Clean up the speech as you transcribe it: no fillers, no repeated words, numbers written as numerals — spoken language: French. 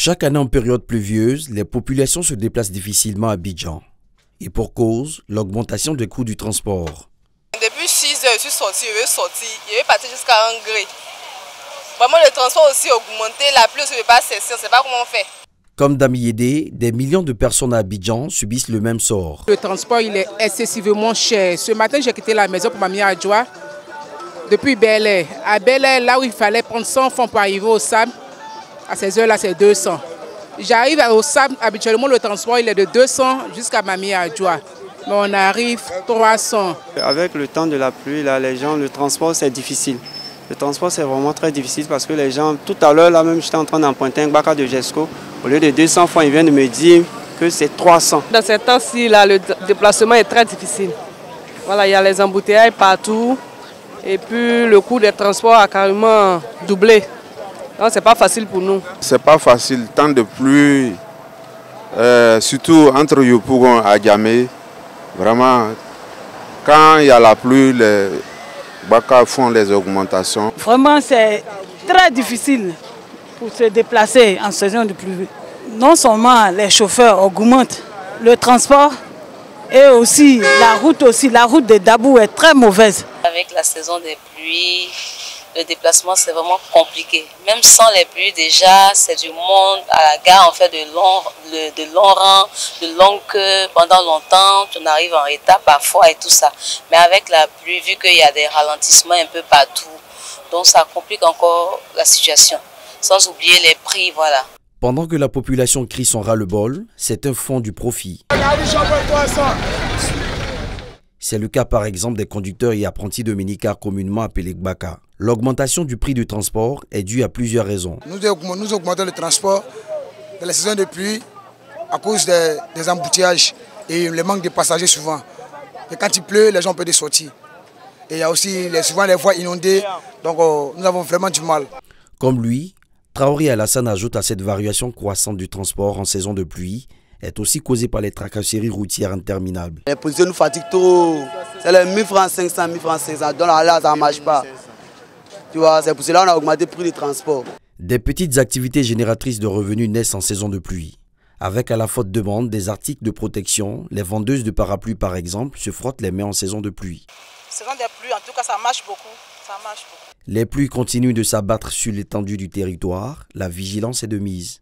Chaque année en période pluvieuse, les populations se déplacent difficilement à Abidjan. Et pour cause, l'augmentation des coûts du transport. Depuis 6 heures, je suis sorti, je vais partir jusqu'à 1 degré. Vraiment, le transport aussi a augmenté, la pluie ne peut pas cesser, on ne sait pas comment on fait. Comme Dami Yédé, des millions de personnes à Abidjan subissent le même sort. Le transport il est excessivement cher. Ce matin, j'ai quitté la maison pour Mami Adjoa depuis Bel Air. À Bel Air, là où il fallait prendre 100 francs pour arriver au SAM, à ces heures-là, c'est 200. J'arrive au SAM, habituellement le transport il est de 200 jusqu'à Mami Adjoa. Mais on arrive 300. Avec le temps de la pluie, là, les gens, le transport c'est difficile. Le transport c'est vraiment très difficile parce que les gens, tout à l'heure là même j'étais en train d'emprunter un Baka de Gesco. Au lieu de 200 francs, ils viennent de me dire que c'est 300. Dans ces temps-ci, là, le déplacement est très difficile. Voilà, il y a les embouteillages partout. Et puis le coût des transports a carrément doublé. Donc c'est pas facile pour nous. C'est pas facile, temps de pluie, surtout entre Yopougon et Adjamé. Vraiment, quand il y a la pluie, les Baka font les augmentations. Vraiment, c'est très difficile pour se déplacer en saison de pluie. Non seulement les chauffeurs augmentent le transport, et aussi la route de Dabou est très mauvaise. Avec la saison des pluies, le déplacement c'est vraiment compliqué. Même sans les pluies déjà, c'est du monde à la gare, on fait de longs rangs, de longues queues pendant longtemps, on arrive en retard parfois et tout ça. Mais avec la pluie, vu qu'il y a des ralentissements un peu partout, donc ça complique encore la situation. Sans oublier les prix, voilà. Pendant que la population crie son ras-le-bol, c'est un fond du profit. C'est le cas par exemple des conducteurs et apprentis dominicains communément appelés Gbaka. L'augmentation du prix du transport est due à plusieurs raisons. Nous augmentons le transport dans la saison de pluie à cause des embouteillages et le manque de passagers souvent. Et quand il pleut, les gens peuvent sortir. Et il y a aussi souvent les voies inondées, donc nous avons vraiment du mal. Comme lui, Traoré Alassane ajoute à cette variation croissante du transport en saison de pluie est aussi causée par les tracasseries routières interminables. Les policiers nous fatiguent trop. C'est les 1000 francs 500, 1000 francs 500. Donc là, ça ne marche pas. Tu vois, c'est pour cela qu'on a augmenté le prix du transport. Des petites activités génératrices de revenus naissent en saison de pluie. Avec à la forte demande des articles de protection, les vendeuses de parapluies par exemple se frottent les mains en saison de pluie. Saison des pluies, en tout cas, ça marche beaucoup. Ça marche beaucoup. Les pluies continuent de s'abattre sur l'étendue du territoire. La vigilance est de mise.